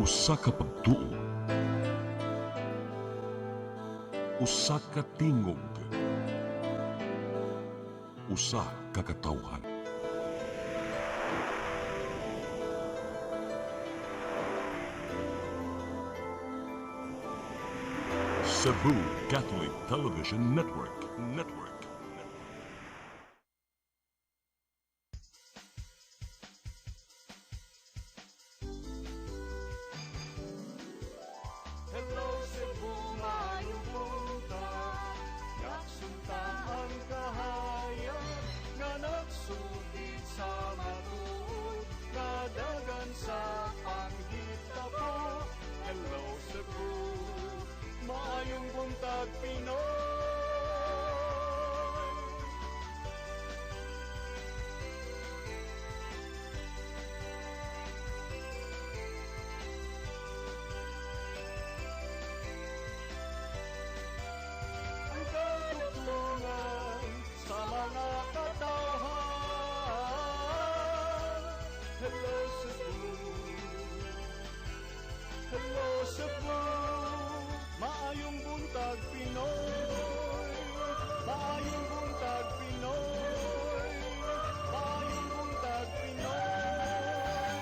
Usa ka pagtuo, usa ka tingog, usa ka katawhan. Cebu Catholic Television Network. Hello Cebu, maayong buntag. Yaksuntan ang kahayag nga nagsulit sa matuod, nadagan sa panghitabo. Hello Cebu, maayong buntag Pinoy. Ang katutulungan sa mga katawhan. Hello Cebu, hello Cebu, maayong buntag Pinoy, maayong buntag Pinoy, maayong buntag Pinoy.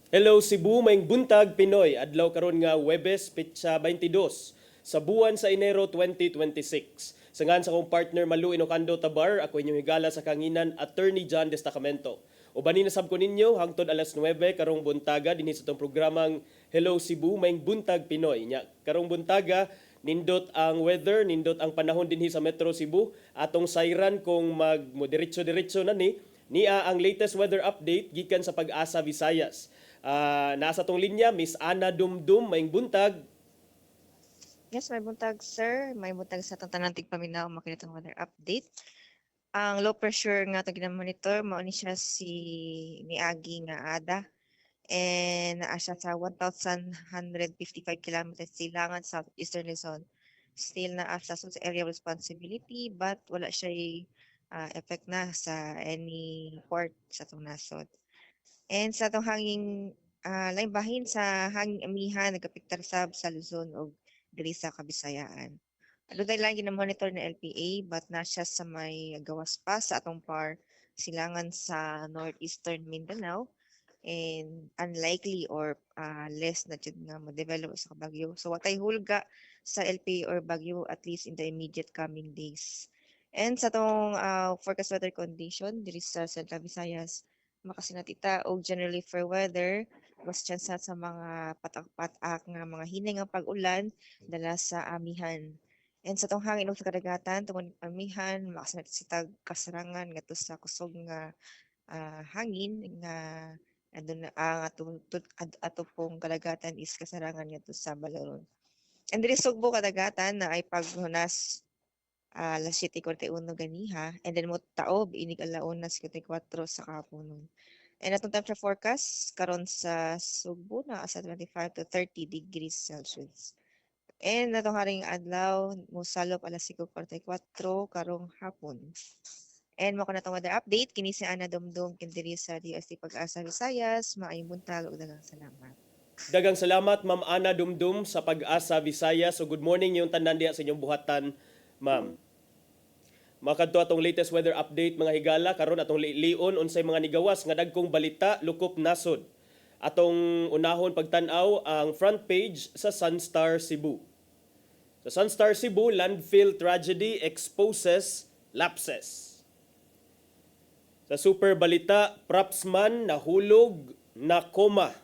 Hello Cebu, maing buntag Pinoy. Adlaw karon nga Huwebes, petsa 22 sa buwan sa Enero 2026. Sa ngan sa akong partner Malu Inocando Tabar, ako inyong higala sa kanginan Attorney John Destacamento. Ubanin na sab ko ninyo hangtod alas 9 karong buntaga dinhi sa tong programang Hello Cebu, maing buntag Pinoy. Nya karong buntaga nindot ang weather, nindot ang panahon dinhi sa Metro Cebu. Atong sayran kung magdiretso-diretso na niya ang latest weather update gikan sa Pag-asa Visayas. Nasa tong linya Miss Ana Dumdum, maing buntag. Yes, may buntag, sir. May buntag sa tanang tigpaminaw makinitong weather update. Ang low pressure nga ito ginamonitor, mao ni siya si niagi nga ada. And naa siya sa 1,155 kilometers silangan sa Eastern Luzon. Still naa siya sa area of responsibility but wala siya effect na sa any port sa itong nasod. And sa itong hanging laing bahin sa hanging amihan nagapiktar sab sa Luzon o diri sa Kabisayaan. Doon lang gina-monitor ng LPA but na siya sa may gawas pa sa atong par silangan sa northeastern Mindanao and unlikely or less na jud nga ma-develop sa bagyo. So watay hulga sa LPA or bagyo at least in the immediate coming days. And sa atong forecast weather condition diri sa Central Visayas makasinatita og generally fair weather, mas chance sa mga patak-patak nga mga hinay nga pag-ulan dala sa amihan. And sa tong hangin ug sa kadagatan tungod amihan makasinatita kasarangan ngadto sa kusog nga hangin nga andun na ang ato pong kadagatan is kasarangan ngadto sa Balaron. And diri Sugbo kadagatan na ay paghunas alas 7:41 ganiha and then mo taob inig alauna 54 sa kahaponon. And atong temperature forecast karon sa Sugbo na sa 25 to 30 degrees Celsius. And atong haring adlaw mosalop alas 5:44 karong hapon. And mo na itong weather update kini si Ana Dumdum kindiri sa DST Pag-asa Visayas. Maayong buntag ug daghang salamat. Dagang salamat Ma'am Ana Dumdum sa Pag-asa Visayas. So good morning yung tanan diha sa inyong buhatan, Ma'am. Makadto atong latest weather update mga higala karon atong lion unsay mga nigawas nga dagkong balita lukop nasod. Atong unahon pagtan-aw ang front page sa Sunstar Cebu. Sa Sunstar Cebu, landfill tragedy exposes lapses. Sa super balita, propsman nahulog na koma.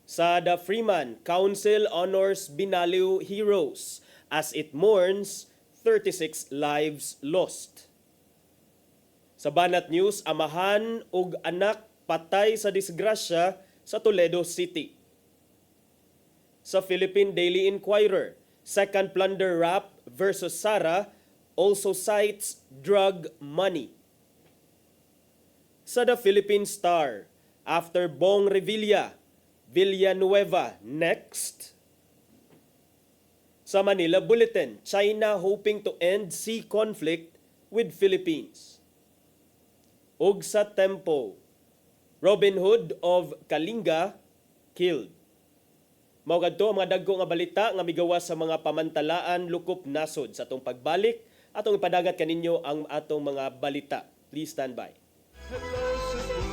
Sa The Freeman, Council honors Binaliw heroes as it mourns 36 lives lost. Sa Banat News, amahan ug anak patay sa disgrasya sa Toledo City. Sa Philippine Daily Inquirer, second plunder rap versus Sara also cites drug money. Sa The Philippine Star, after Bong Revilla, Villanueva next. Sa Manila Bulletin, China hoping to end sea conflict with Philippines. Ug sa Tempo, Robin Hood of Kalinga killed. Mao kadto ang mga dagko nga balita nga migawas sa mga pamantalaan lukop nasod sa atong pagbalik atong ipadagat kaninyo ang atong mga balita. Please stand by. Hello Cebu,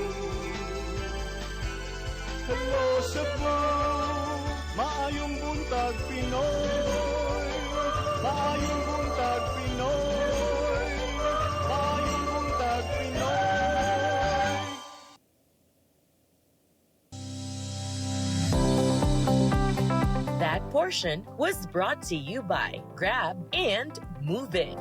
hello Cebu, maayong buntag Pinoy, maayong buntag Pinoy, maayong buntag Pinoy. That portion was brought to you by Grab and Move It.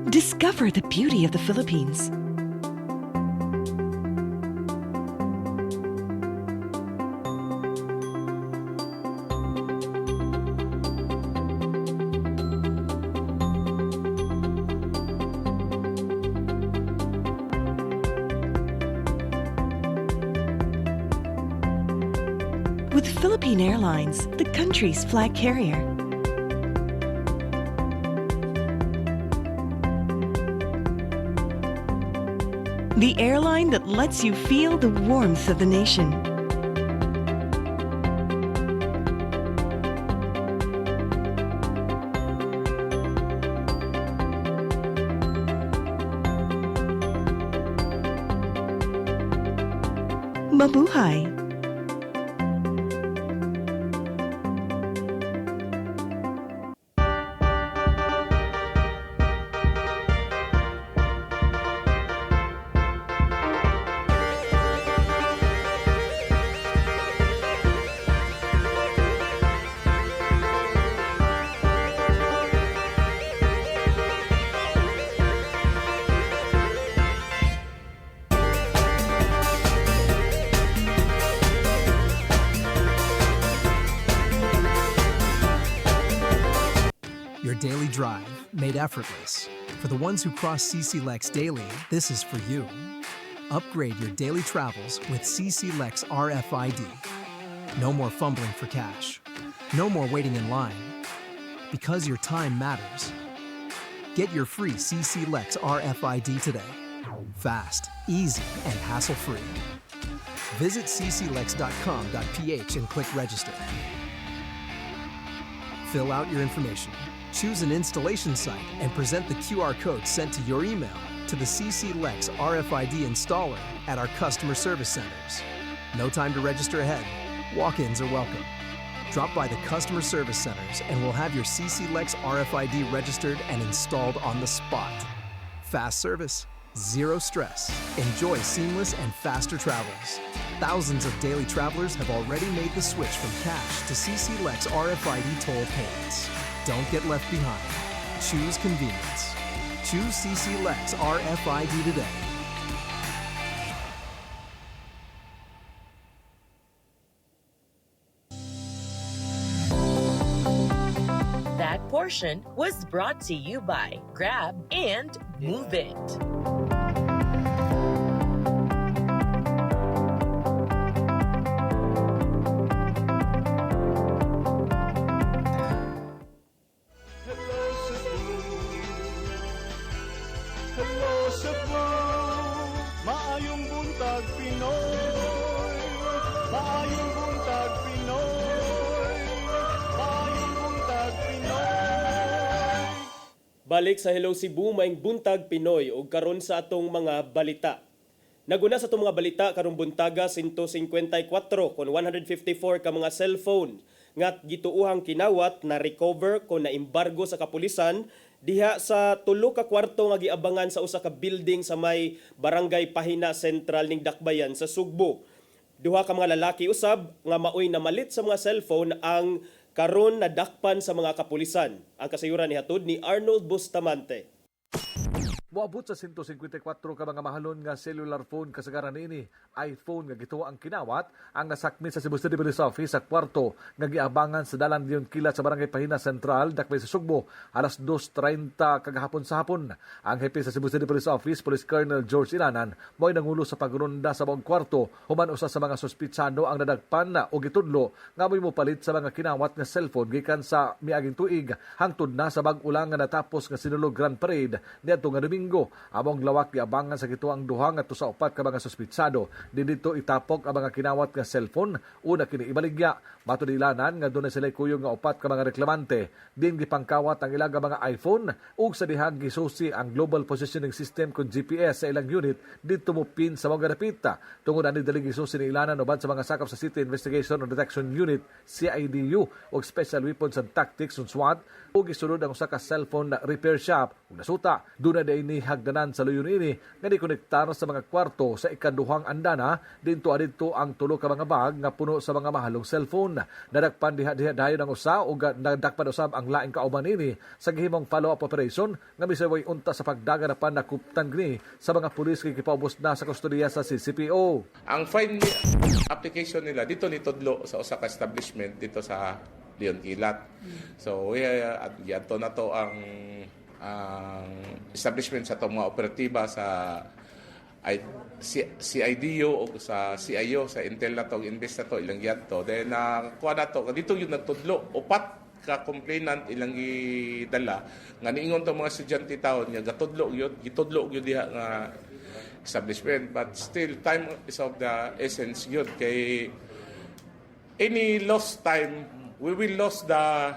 Discover the beauty of the Philippines. With Philippine Airlines, the country's flag carrier. The airline that lets you feel the warmth of the nation. Mabuhay! Your daily drive made effortless. For the ones who cross CC Lex daily, this is for you. Upgrade your daily travels with CC Lex RFID. No more fumbling for cash. No more waiting in line. Because your time matters. Get your free CC Lex RFID today. Fast, easy, and hassle-free. Visit cclex.com.ph and click register. Fill out your information. Choose an installation site and present the QR code sent to your email to the CC Lex RFID installer at our customer service centers. No time to register ahead. Walk-ins are welcome. Drop by the customer service centers and we'll have your CC Lex RFID registered and installed on the spot. Fast service, zero stress. Enjoy seamless and faster travels. Thousands of daily travelers have already made the switch from cash to CC Lex RFID toll payments. Don't get left behind. Choose convenience. Choose CC Lex RFID today. That portion was brought to you by Grab and Move It. Hello Cebu, hello Cebu, maayong buntag Pinoy, maayong buntag Pinoy, maayong buntag Pinoy. Balik sa Hello Cebu, maing buntag Pinoy ug karon sa atong mga balita. Naguna sa atong mga balita karong buntaga 154 kon 154 ka mga cellphone nga gituuhang kinawat na recover kon na embargo sa kapulisan diha sa tulo ka kwarto nga giabangan sa usa ka building sa may Barangay Pahina Central ning Dakbayan sa Sugbo. Duha ka mga lalaki usab nga maoy namalit sa mga cellphone ang karon nadakpan sa mga kapulisan. Ang kasayuran ni hatod ni Arnold Bustamante. Moabot sa 154 ka mga mahalon nga cellular phone kasagaran ini, iPhone nga gituo ang kinawat ang nasakmit sa Cebu City Police Office sa kwarto nga giabangan sa dalan diyon kilat sa Barangay Pahina Central, Dakbay sa Sugbo, alas 2:30 kagahapon sa hapon. Ang hepe sa Cebu City Police Office, Police Colonel George Ilanan, mo'y nangulo sa pagronda sa buong kwarto, human usa sa mga suspitsado ang nadagpan na o gitudlo nga mo'y mopalit sa mga kinawat nga cellphone gikan sa miaging tuig hangtod na sa bag-ulang nga natapos nga sinulog Grand Parade niadto nga Domingo. Among lawak giabangan sa gituang duha nga sa upat ka mga suspitsado. Dito itapok ang mga kinawat nga cellphone, una kini ibaligya. Matud Ilanan nga dunay sila kuyog nga upat ka mga reklamante. Din gipangkawat ang ilang mga iPhone ug sa dihang gisusi ang Global Positioning System kun GPS sa ilang unit dito mo pin sa mga dapita. Tungod ani dali gisusi ni Ilanan ubad sa mga sakop sa City Investigation and Detection Unit CIDU ug Special Weapons and Tactics SWAT ug gisunod ang usa ka cellphone na repair shop ug nasuta dunay ni hagdanan sa luyon ini nga dikonektar sa mga kwarto sa ikaduhang andana dinto adto ang tulo ka mga bag nga puno sa mga mahalong cellphone. Nadagpan diha dayon ang usa ug nadagpan usab ang laing kauban ini sa gihimong follow-up operation nga misaway unta sa pagdagan na panakuptan gini sa mga pulis kay kipaubos na sa kustodiya sa CCPO. Ang fine application nila dito ni Tudlo sa usa ka establishment dito sa Leon Kilat. So yato na to ang establishment sa itong mga operatiba sa CIDO o sa CIO, sa Intel na to, invest na to, ilang yan to. Then, kuha na to, dito yung nagtudlo, upat ka complainant ilang gidala, nga niingon to mga estudyante taon, nga gitudlo yun diha nga establishment. But still, time is of the essence yun. Kay any lost time, we will lose the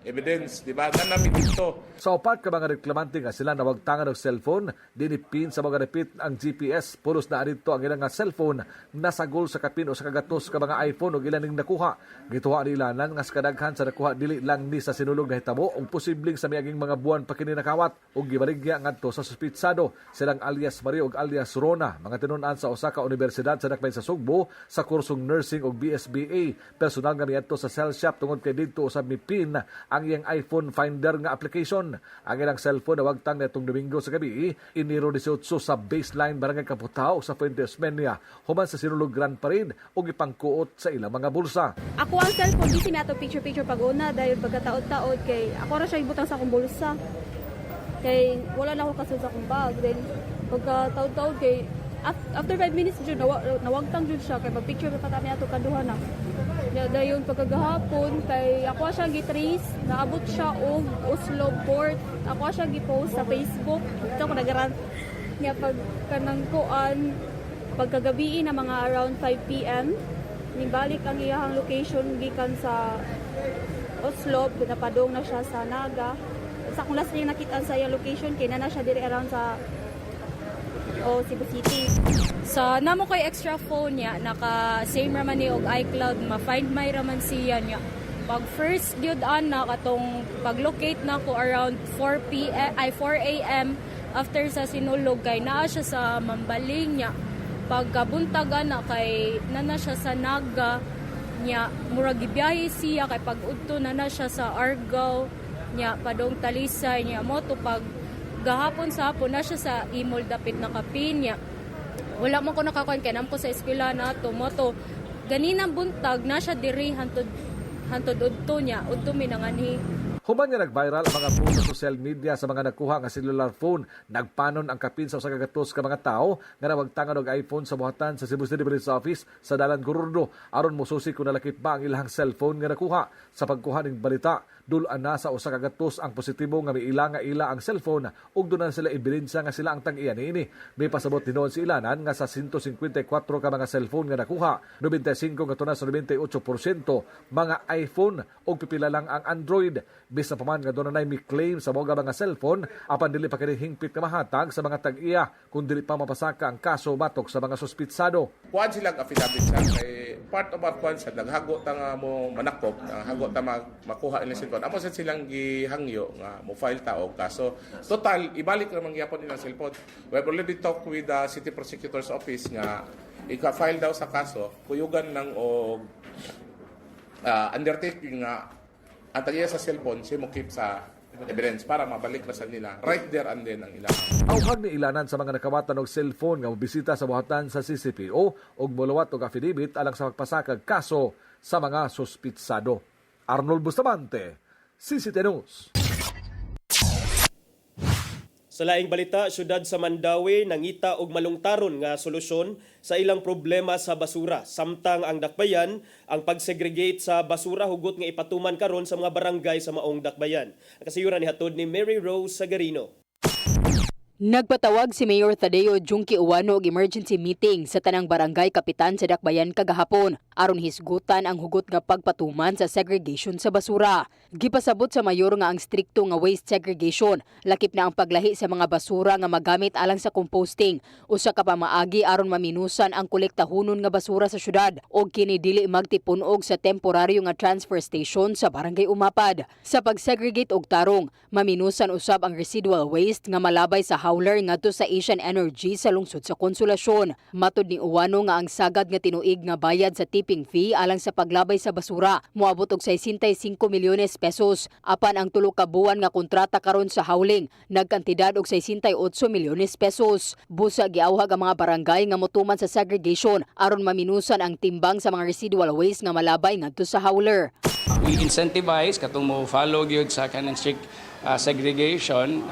evidence, di ba? Nanamit dito. Sa upat ka mga reklamante nga sila nawagtangan og cellphone, dinipin sa mga repeat ang GPS, pulos na adito ang ilang nga cellphone nasagol sa kapin o sa kagatos ka mga iPhone o ilaning nakuha. Gituha ni Ilanan nga sa kadaghan sa nakuha dili lang ni sa sinulog na hitabo ug posibleng sa miaging mga buwan pa kini nakawat ug gibaligya ngadto sa suspitsado silang alias Mario ug alias Rona, mga tinun-an sa usa ka universidad sa Dakbayn sa Sugbo sa kursong nursing ug BSBA. Personal nga miadto sa cell shop tungod kay didto usab mi pin ang iyang iPhone Finder nga application. Ang ilang cellphone na wagtang na itong Domingo sa gabi, iniro 18 sa baseline Barangay Kaputao sa Fuentes Menia, human sa sinulog Grand Parade o ipangkuot sa ilang mga bulsa. Ako ang cellphone, di siya ato picture-picture pag-una dahil pagkataod-taod kay ako na siya ibutang sa akong bulsa. Kay wala na ako kasunod sa akong bag. Then pagkataod-taod kay after 5 minutes dyan, nawagtang dyan siya kay mag-picture pa kami ato kaduha na. Dayon pagkagahapon kay ako siya gitrace, naabot siya og Oslo Port. Ako siya gi-post sa Facebook. Ito ko nagaran niya pagkanang kuan pagkagabi na mga around 5 PM. Nibalik ang iyang location gikan sa Oslo, pinapadong na siya sa Naga. Sa kung last niya nakita sa iyang location kay na siya diri around sa Cebu City. So, namo ko'y extra phone niya, naka-same raman ni og iCloud, ma-find my raman siya niya. Pag first yun na, katong pag-locate na ko around 4 a.m. after sa sinulog, kay naa siya sa Mambaling niya. Pagkabuntagan na, kay na siya sa Naga niya, murag gibiyahe siya, kay pag-udto na siya sa Argao niya, padong Talisay niya, mo to pag gahapon sa hapon na siya sa Imol dapit na kapin niya. Wala mo ko nakakuan kay nampo sa eskwela na to moto. Ganinang buntag na siya diri hantod udto niya, udto mi nanganhi. Human nga nag-viral ang mga post sa social media sa mga nakuha nga cellular phone, nagpanon ang kapin sa kagatos ka mga tao nga nawagtangan og iPhone sa buhatan sa Cebu City Police Office sa Dalan Gururdo aron mosusi kung nalakip ba ang ilang cellphone nga nakuha. Sa pagkuha ning balita, dulan na sa usa ka gatos ang positibo nga miila ang cellphone ug doon na sila ebidensya nga sila ang tang-iya niini. May pasabot tinuod si Ilanan nga sa 154 ka mga cellphone nga nakuha, 95 nga tunas sa 98% mga iPhone ug pipila lang ang Android. Bisa pa man nga doon na may claim sa mga cellphone apan dili pa kini hingpit nga mahatag sa mga tag-iya kung dili pa mapasaka ang kaso batok sa mga suspitsado. Kuan silang affidavit sa kay part of our kuan sa naghago ta nga mo manakop, naghago ta makuha ilang cellphone. Amo sa silang gihangyo nga mo file ta og kaso. Total ibalik ra man gyapon ilang cellphone. We have already talked with the City Prosecutor's Office nga ika-file daw sa kaso, kuyugan lang og undertaking nga ang tagiya sa cellphone siya mo keep sa evidence para mabalik sa nila right there and then ang ilang. Auhag ni ilanan sa mga nakawatan og cellphone nga mobisita sa buhatan sa CCPO og molawat og affidavit alang sa pagpasakag kaso sa mga suspitsado. Arnold Bustamante, CCT News. Sa laing balita, syudad sa Mandawi nangita og malungtaron nga solusyon sa ilang problema sa basura. Samtang ang dakbayan ang pagsegregate sa basura hugot nga ipatuman karon sa mga barangay sa maong dakbayan. Ang kasayuran ni hatod ni Mary Rose Sagarino. Nagpatawag si Mayor Tadeo Junki Uwano og emergency meeting sa tanang barangay kapitan sa Dakbayan kagahapon aron hisgutan ang hugot nga pagpatuman sa segregation sa basura. Gipasabot sa mayor nga ang strikto nga waste segregation lakip na ang paglahi sa mga basura nga magamit alang sa composting usa ka pamaagi aron maminusan ang kolektahonon nga basura sa syudad og kini dili magtipunog sa temporaryo nga transfer station sa barangay Umapad. Sa pagsegregate og tarong, maminusan usab ang residual waste nga malabay sa hauler ngadto sa Asian Energy sa lungsod sa Konsolasyon. Matud ni Uwano nga ang sagad nga tinuig nga bayad sa tipping fee alang sa paglabay sa basura moabot og 65 milyones pesos apan ang tulo ka buwan nga kontrata karon sa hauling nagkantidad og 68 milyones pesos. Busa giawhag ang mga barangay nga motuman sa segregation aron maminusan ang timbang sa mga residual waste nga malabay ngadto sa hauler. We incentivize katong mo follow gyud sa kanang strict segregation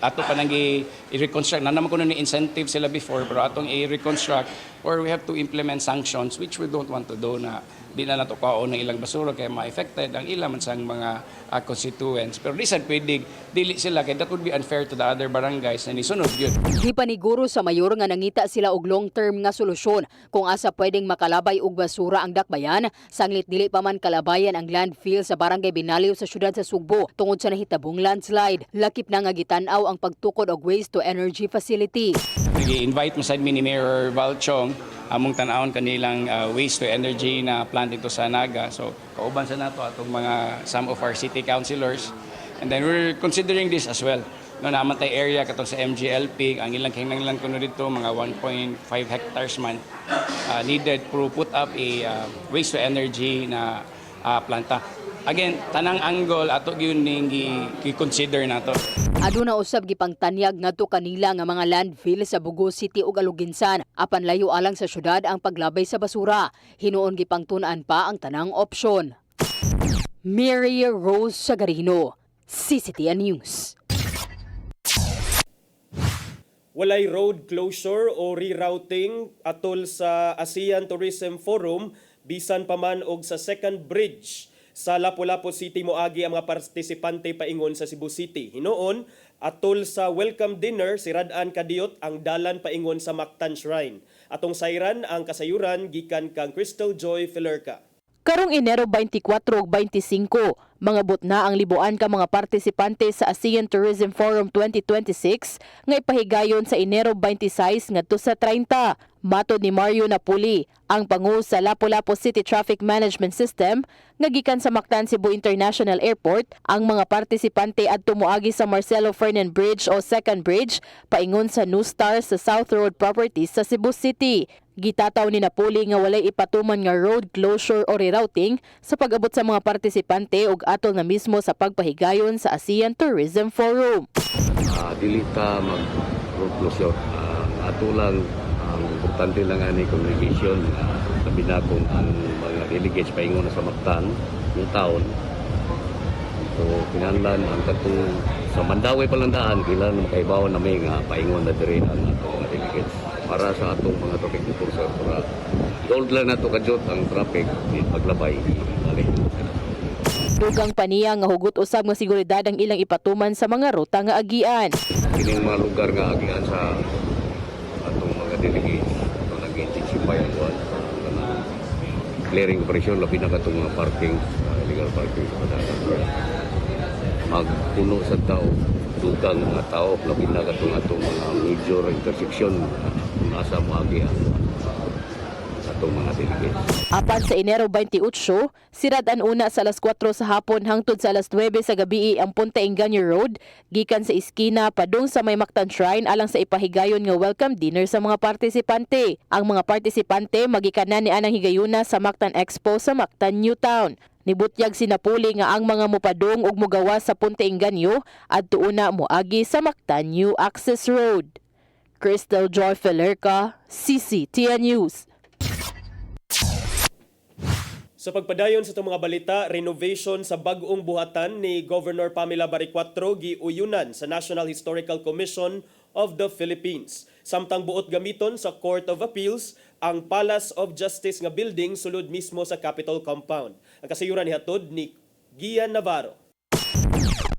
ato pa nang i-reconstruct na naman kuno ni incentive sila before pero atong i-reconstruct or we have to implement sanctions which we don't want to do na di na nato kaon ng ilang basura kaya ma-affected ang ilang man sang mga constituents pero di sad pwede dili sila kaya that would be unfair to the other barangays na nisunod yun. Gipaniguro sa mayor nga nangita sila og long-term nga solusyon kung asa pwedeng makalabay og basura ang dakbayan sanglit dili pa man kalabayan ang landfill sa barangay Binaliw sa syudad sa Sugbo tungod sa nahitabong landslide. Lakip na nga gitan-aw ang pagtukod og waste to energy facility. Nag-invite mo sa ni Mayor Valchong among tan-awon kanilang waste to energy na plant dito sa Naga. So kauban sa nato atong mga some of our city councilors and then we're considering this as well. No naman tay area katong sa MGLP ang ilang kinahanglan kuno dito mga 1.5 hectares man needed to put up a waste to energy na planta. Again, tanang angle ato gyud ning gi-consider nato. Aduna usab gipangtanyag ngadto kanila nga mga landfill sa Bugo City ug Aluginsan apan layo alang sa syudad ang paglabay sa basura. Hinuon gipangtun-an pa ang tanang opsyon. Mary Rose Sagarino, CCTN News. Walay road closure o rerouting atol sa ASEAN Tourism Forum bisan pa man og sa second bridge sa Lapu-Lapu City moagi ang mga partisipante paingon sa Cebu City. Hinoon, atol sa welcome dinner si Radan Kadiot ang dalan paingon sa Mactan Shrine. Atong sayran ang kasayuran gikan kang Crystal Joy Filerca. Karong Enero 24 ug 25, mga na ang libuan ka mga partisipante sa ASEAN Tourism Forum 2026 nga ipahigayon sa Enero 26 ngadto sa 30. Matod ni Mario Napuli, ang pangu sa Lapu-Lapu City Traffic Management System, nga gikan sa Mactan Cebu International Airport, ang mga partisipante adto moagi sa Marcelo Fernan Bridge o Second Bridge, paingon sa New Star sa South Road Properties sa Cebu City. Gitataw ni Napuli nga walay ipatuman nga road closure o rerouting sa pag-abot sa mga partisipante ug atol na mismo sa pagpahigayon sa ASEAN Tourism Forum. Dili ta mag-road closure. Ato lang ang importante lang ani communication sabi na kung ang mga delegates paingon na sa Mactan yung taon. So kinahanglan ang katong sa Mandawi palandaan kailangan makaibaw na may nga paingon na diri ang atong mga delegates para sa atong mga traffic enforcer para gold lang nato kajot ang traffic di paglabay balik. Dugang paniya nga hugot usab nga seguridad ang ilang ipatuman sa mga ruta nga agian. Kining mga lugar nga agian sa atong mga delegates atong nag-intensify ang clearing operation labi na katong mga parking illegal parking sa padagan. Magpuno sa tao dugang mga tao labi na katong atong mga major intersection nasa moagi ang atong mga delegates. Apan sa Enero 28, siradan una sa alas 4 sa hapon hangtod sa alas 9 sa gabi ang Punta Engaño Road gikan sa iskina padung sa may Mactan Shrine alang sa ipahigayon nga welcome dinner sa mga partisipante. Ang mga partisipante magikanan ni anang higayuna sa Mactan Expo sa Mactan Newtown. Nibutyag sinapuli nga ang mga mopadong ug mogawas sa Punta Inganyo adto una moagi sa Mactan New Access Road. Crystal Joy Felerca, CCTN News. Sa pagpadayon sa itong mga balita, renovation sa bag-ong buhatan ni Governor Pamela Baricuatro giuyunan sa National Historical Commission of the Philippines. Samtang buot gamiton sa Court of Appeals ang Palace of Justice nga building sulod mismo sa Capitol Compound. Ang kasayuran ni hatod ni Gian Navarro.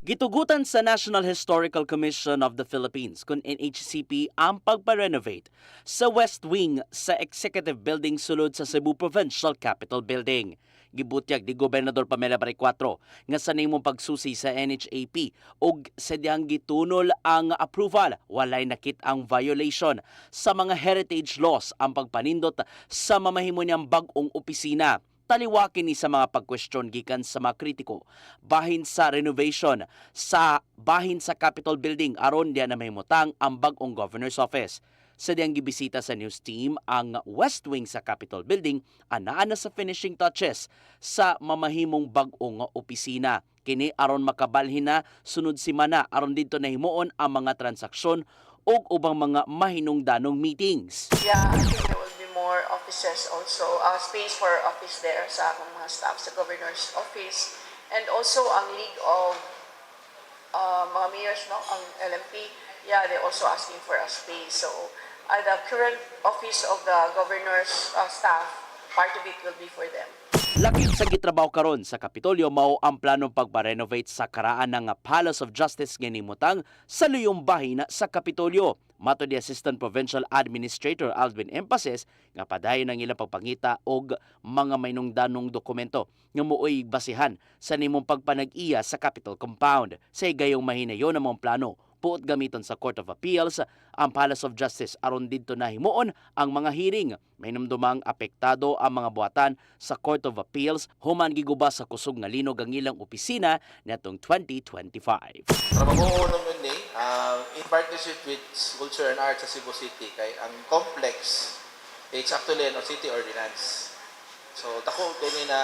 Gitugutan sa National Historical Commission of the Philippines kung NHCP ang pagpa-renovate sa West Wing sa Executive Building sulod sa Cebu Provincial Capitol Building. Gibutyag ni Gobernador Pamela Baricuatro nga sa nimong pagsusi sa NHAP ug sa diyang gitunol ang approval walay nakit ang violation sa mga heritage laws ang pagpanindot sa mamahimo niyang bag-ong opisina. Taliwakin ni sa mga pagkwestiyon gikan sa mga kritiko bahin sa renovation sa bahin sa Capitol Building aron diya na mahimutang ang bag-ong Governor's Office. Sa diyang gibisita sa news team ang West Wing sa Capitol Building anaa na sa finishing touches sa mamahimong bag-ong opisina. Kini aron makabalhin na sunod semana aron dito nahimuon ang mga transaksyon ug ubang mga mahinungdanong meetings. Yeah, I think there will be more offices also, space for office there sa akong mga staff sa Governor's Office. And also ang League of mga mayors, no? Ang LMP, yeah, they're also asking for a space. So the current office of the Governor's staff, part of it will be for them. Lakip sa gitrabaho karon sa Kapitolyo mao ang planong pagpa-renovate sa karaan ng Palace of Justice ginimutang sa luyong bahin sa Kapitolyo. Mato di Assistant Provincial Administrator Alvin Empases nga padayon ang ilang pagpangita og mga mainungdanong dokumento nga mooy basihan sa nimong pagpanag-iya sa Capitol Compound. Sa gayong mahinayon namang plano puot gamiton sa Court of Appeals ang Palace of Justice aron didto na himuon ang mga hearing. May namdumang apektado ang mga buhatan sa Court of Appeals human giguba sa kusog nga linog ang ilang opisina netong 2025. Trabaho naman ni in partnership with Culture and Arts sa Cebu City kay ang complex it's actually a city ordinance. So dako kini na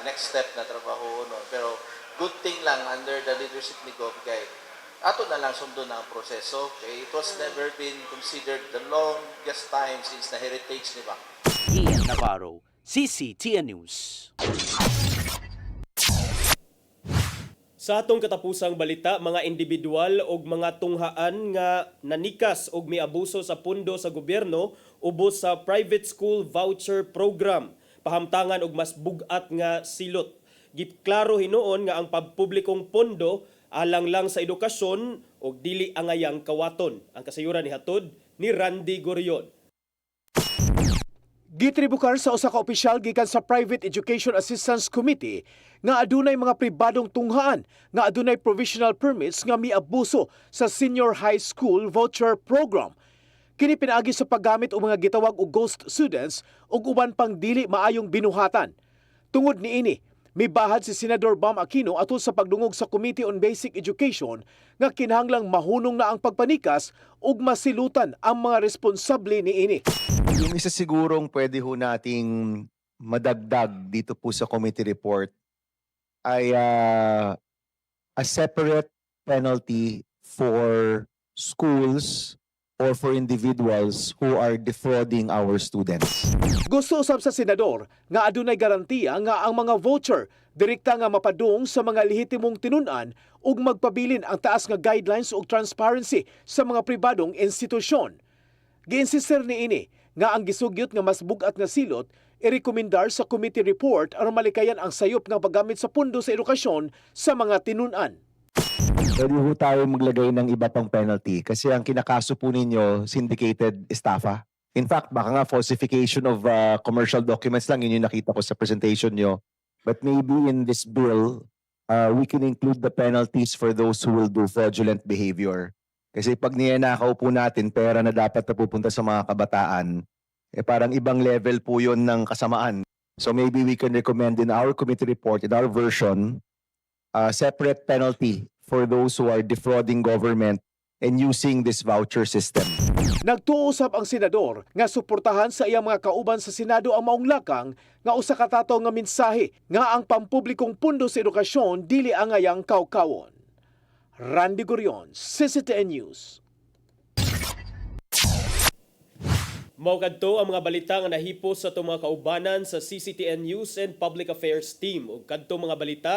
next step na trabaho no pero good thing lang under the leadership ni Gov kay ato na lang sundo na ang proseso. Okay? It was never been considered the longest time since na heritage ni ba? Ian Navarro, CCTN News. Sa atong katapusang balita, mga individual o mga tunghaan nga nanikas og miabuso sa pundo sa gobyerno ubos sa private school voucher program. Pahamtangan og mas bugat nga silot. Giklaro hinuon nga ang pagpublikong pondo alang lang sa edukasyon o dili angayang kawaton. Ang kasayuran ni hatod ni Randy Gorion. Gitribukar sa usa ka opisyal gikan sa Private Education Assistance Committee nga adunay mga pribadong tunghaan nga adunay provisional permits nga miabuso sa Senior High School Voucher Program. Kini pinaagi sa paggamit og mga gitawag og ghost students ug uban pang dili maayong binuhatan. Tungod niini, mibahad si Senador Bam Aquino atol sa pagdungog sa Committee on Basic Education nga kinahanglang mahunong na ang pagpanikas ug masilutan ang mga responsable niini. Yung isa sigurong pwede ho nating madagdag dito po sa committee report ay a separate penalty for schools or for individuals who are defrauding our students. Gusto usab sa senador nga adunay garantiya nga ang mga voucher direkta nga mapadung sa mga lehitimong tinun-an ug magpabilin ang taas nga guidelines ug transparency sa mga pribadong institusyon. Giinsister niini nga ang gisugyot nga mas bugat nga silot irekomendar sa committee report aron malikayan ang sayop nga paggamit sa pundo sa edukasyon sa mga tinun-an. Pwede ho tayo maglagay ng iba pang penalty kasi ang kinakaso po ninyo syndicated estafa. In fact, baka nga falsification of commercial documents lang yun yung nakita ko sa presentation nyo. But maybe in this bill, we can include the penalties for those who will do fraudulent behavior. Kasi pag niyanakaw po natin pera na dapat na pupunta sa mga kabataan, parang ibang level po yun ng kasamaan. So maybe we can recommend in our committee report, in our version, separate penalty for those who are defrauding government and using this voucher system. Nagtuusap ang senador nga suportahan sa iyang mga kauban sa Senado ang maong lakang nga usa ka tato nga mensahe nga ang pampublikong pundo sa edukasyon dili angayang kawkawon. Randy Gurion, CCTN News. Mao kadto ang mga balita nga nahipos sa itong mga kaubanan sa CCTN News and Public Affairs Team. Ug kadto mga balita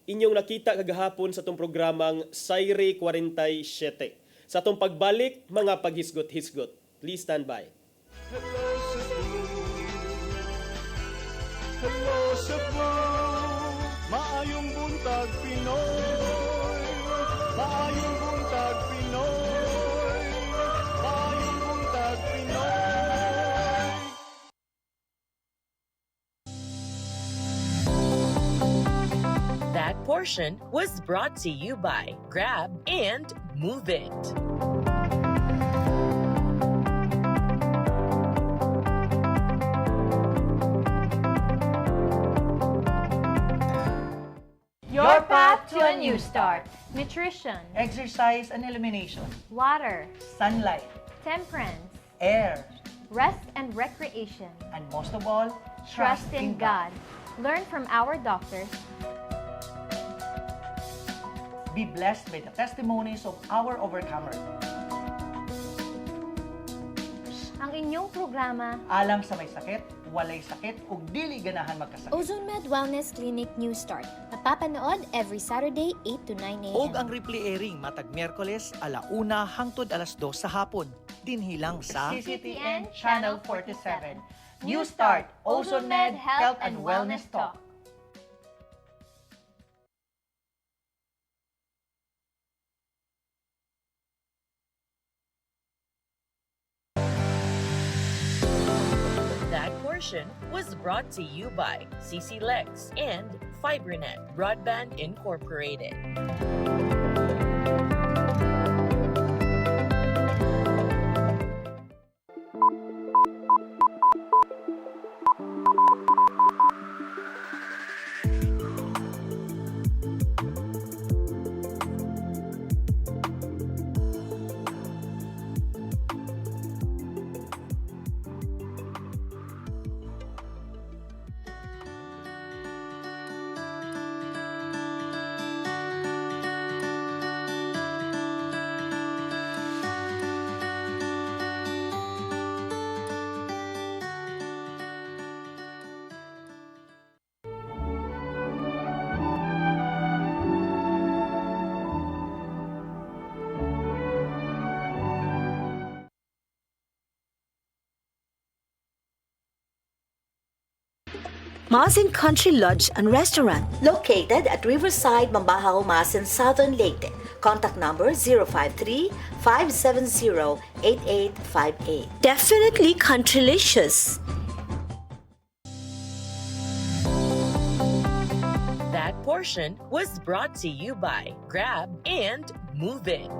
inyong nakita kagahapon sa itong programang Sayre 47. Sa itong pagbalik, mga paghisgot-hisgot. Please stand by. Hello Cebu, maayong buntag Pinoy. Maayong buntag Pinoy. Maayong buntag Pinoy. That portion was brought to you by Grab and Move It. Your path to a new start. Nutrition, Exercise and elimination. water, Sunlight. temperance, Air. rest and recreation. And most of all, Trust in God. Learn from our doctors. Be blessed by the testimonies of our overcomers. Ang inyong programa, Alam sa may sakit, walay sakit, ug dili ganahan magkasakit. Ozone Med Wellness Clinic New Start. Napapanood every Saturday 8 to 9 a.m. Og ang replay airing matag Miyerkules 1:00 hangtod 2:00 sa hapon. Dinhi lang sa CCTN Channel 47. New Start, Ozone Med Health and Wellness Talk. That portion was brought to you by CC Lex and FiberNet Broadband Incorporated. Masin Country Lodge and Restaurant, located at Riverside, Mambahaw, Masin, Southern Leyte. Contact number 053-570-8858. Definitely countrylicious. That portion was brought to you by Grab and Move It.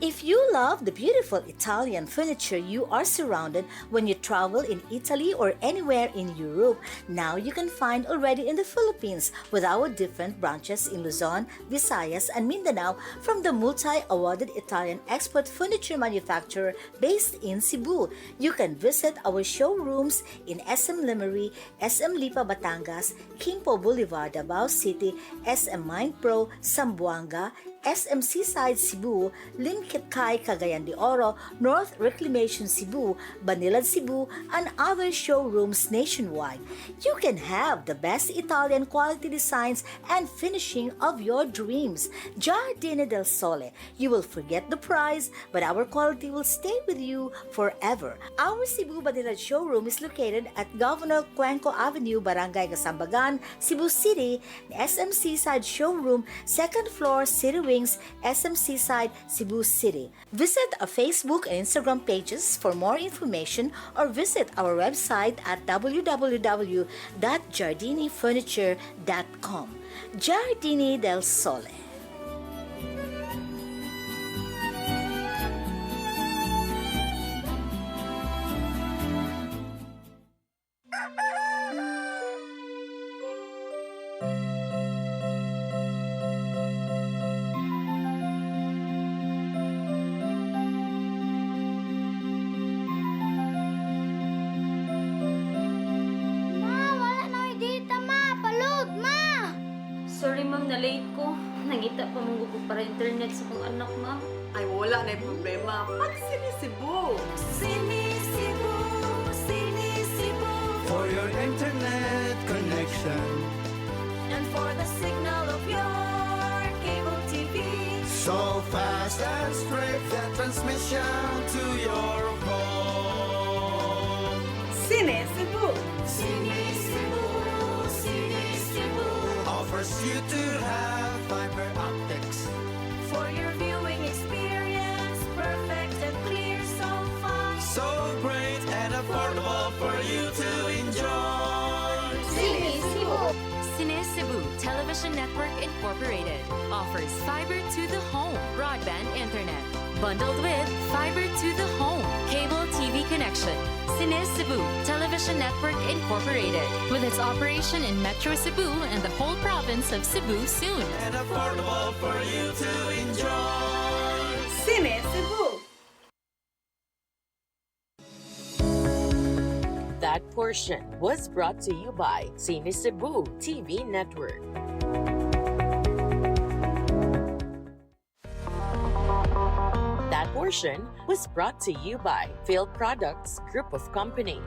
If you love the beautiful Italian furniture you are surrounded when you travel in Italy or anywhere in Europe, now you can find already in the Philippines with our different branches in Luzon, Visayas, and Mindanao from the multi-awarded Italian export furniture manufacturer based in Cebu. You can visit our showrooms in SM Lemery, SM Lipa Batangas, Kingpo Boulevard, Davao City, SM Mind Pro, Zamboanga, SM Seaside Cebu, Limkitkai Cagayan de Oro, North Reclamation Cebu, Banilad Cebu, and other showrooms nationwide. You can have the best Italian quality designs and finishing of your dreams. Giardini del Sole. You will forget the price, but our quality will stay with you forever. Our Cebu Banilad showroom is located at Governor Cuenco Avenue, Barangay Gasambagan, Cebu City. SM Seaside Showroom, 2nd floor, City Wings, SM Seaside, Cebu City. Visit our Facebook and Instagram pages for more information or visit our website at www.giardinifurniture.com. Giardini del Sole. Sorry ma'am, na-late ko. Nangita pa mong gusto para internet sa kong anak ma'am. Ay, wala na yung problema. Mag-Sinisibu! Sinisibu! Sinisibu! For your internet connection And for the signal of your cable TV. so fast and straight, the transmission to your phone. Sinisibu! Sinisibu, Sinisibu! offers you to have fiber optics. For your viewing experience, perfect and clear, so fast. So great and affordable for you to enjoy. Sinisibu! Cine Cebu Television Network Incorporated offers fiber to the home broadband internet bundled with fiber to the home cable TV connection. Cine Cebu Television Network Incorporated with its operation in Metro Cebu and the whole province of Cebu soon. And affordable for you to enjoy. Sinisibu! That portion was brought to you by Cine Cebu TV Network. That portion was brought to you by Field Products Group of Companies.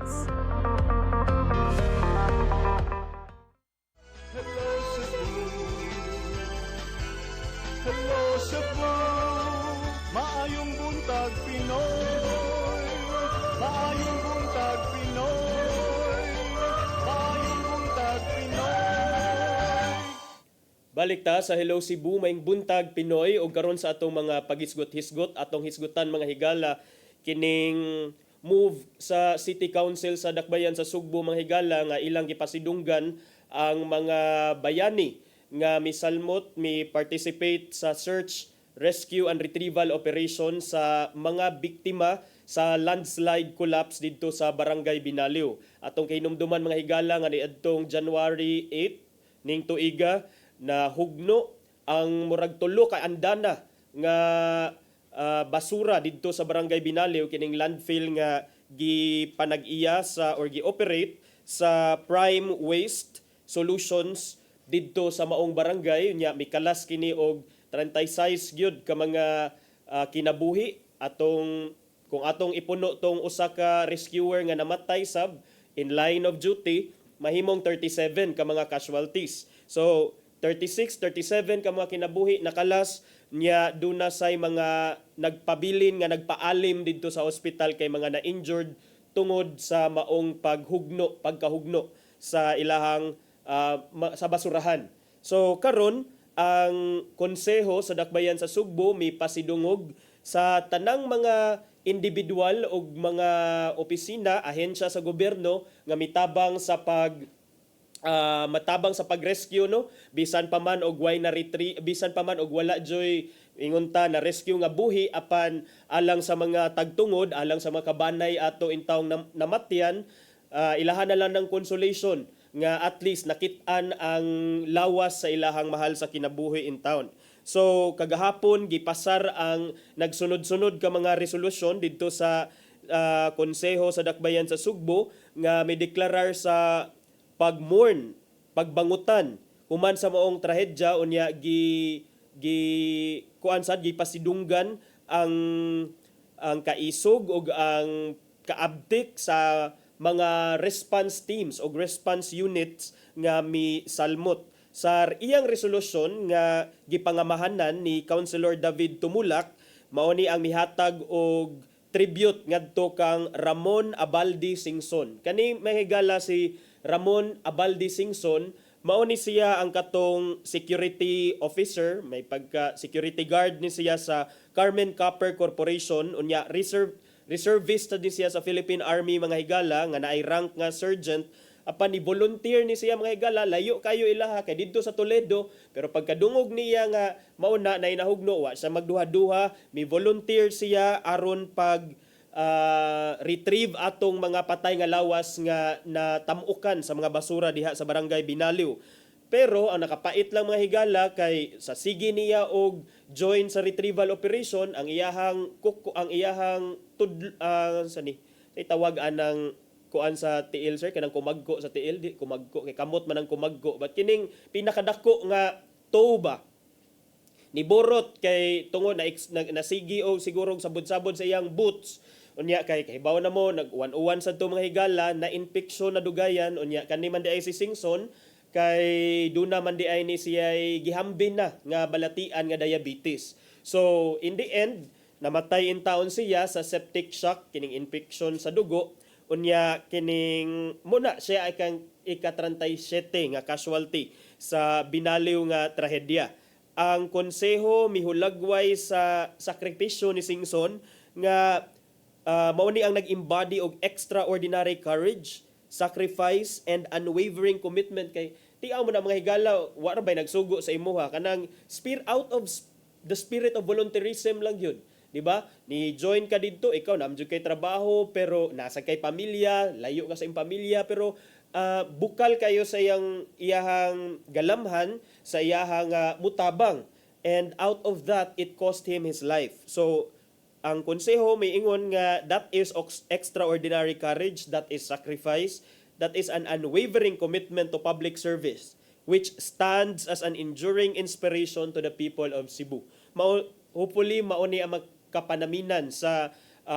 Hello Cebu, maayong buntag Pinoy. Maayong buntag Pinoy. Maayong buntag Pinoy. Balik ta sa Hello Cebu, maing buntag Pinoy o karon sa atong mga paghisgot-hisgot atong hisgutan mga higala kining move sa City Council sa Dakbayan sa Sugbo mga higala nga ilang gipasidunggan ang mga bayani nga misalmot mi participate sa search, rescue and retrieval operation sa mga biktima sa landslide collapse didto sa Barangay Binaliw. Atong kahinumduman mga higala nga niadtong January 8 ning tuiga na hugno ang murag tulo ka andana nga basura didto sa Barangay Binaliw kining landfill nga gipanag-iya sa or gi-operate sa Prime Waste Solutions didto sa maong barangay nya mikalas kini og 36 gyud ka mga kinabuhi atong kung atong ipuno tong usa ka rescuer nga namatay sab in line of duty mahimong 37 ka mga casualties. So 36, 37 ka mga kinabuhi nakalas nya duna say mga nagpabilin nga nagpaalim didto sa ospital kay mga na-injured tungod sa maong pagkahugno sa ilahang sa basurahan. So karon ang konseho sa Dakbayan sa Sugbo may pasidungog sa tanang mga individual o mga opisina, ahensya sa gobyerno nga mitabang sa matabang sa pag-rescue, no, bisan pa man og way na retrieve, bisan pa man og wala joy ingunta na rescue nga buhi apan alang sa mga tagtungod, alang sa mga kabanay ato intawong namatyan, ilahan na lang ng consolation nga at least nakit-an ang lawas sa ilahang mahal sa kinabuhi in town. So kagahapon gipasar ang nagsunod-sunod ka mga resolusyon didto sa konseho sa Dakbayan sa Sugbo nga may deklarar sa pagmourn, pagbangutan human sa maong trahedya unya gipasidunggan ang kaisog ug ang kaabtik sa mga response teams o response units nga misalmot sa iyang resolusyon nga gipangamahanan ni Councilor David Tumulak. Mao ni ang mihatag og tribute ngadto kang Ramon Abaldi Singson. Kani mahigala si Ramon Abaldi Singson, mao ni siya ang katong security officer, may pagka-security guard ni siya sa Carmen Copper Corporation, unya reservist din siya sa Philippine Army mga higala, nga naay rank nga sergeant, apan ni volunteer ni siya mga higala, layo kayo ilaha, kay dito sa Toledo, pero pagkadungog niya nga mauna na inahugno, wa siya magduha-duha, may volunteer siya aron pag retrieve atong mga patay nga lawas nga natamukan sa mga basura diha sa barangay Binaliw. Pero ang nakapait lang mga higala kay sa sige niya og join sa retrieval operation ang iyahang tawag anang kuan sa tiil sir kanang kumagko sa tiil di kumagko kay kamot man ang kumagko but kining pinakadako nga toba ni borot kay tungod na sige og siguro sabod-sabod sa iyang boots. Unya kay kahibaw na mo nag-101 sa to mga higala na infeksyon na dugayan unya kani man di ay si Singson kay duna man di ay ni siya gihambin na nga balatian nga diabetes. So in the end namatay in taon siya sa septic shock kining infeksyon sa dugo unya kining muna siya ay kang ika-37 nga casualty sa Binaliw nga trahedya. Ang konseho mihulagway sa sakripisyo ni Singson nga mao ni ang nag-embody og extraordinary courage, sacrifice, and unwavering commitment kay tiaw mo na mga higala, wala ba'y nagsugo sa imuha kanang out of the spirit of volunteerism lang yun. Diba? Ni join ka dito, ikaw namdyo kay trabaho, pero nasa kay pamilya, layo ka sa iyong pamilya, pero bukal kayo sa iyahang galamhan, sa iyahang mutabang. And out of that, it cost him his life. So, ang konseho may ingon nga that is extraordinary courage, that is sacrifice, that is an unwavering commitment to public service, which stands as an enduring inspiration to the people of Cebu. Hopefully, mauni ang magkapanaminan sa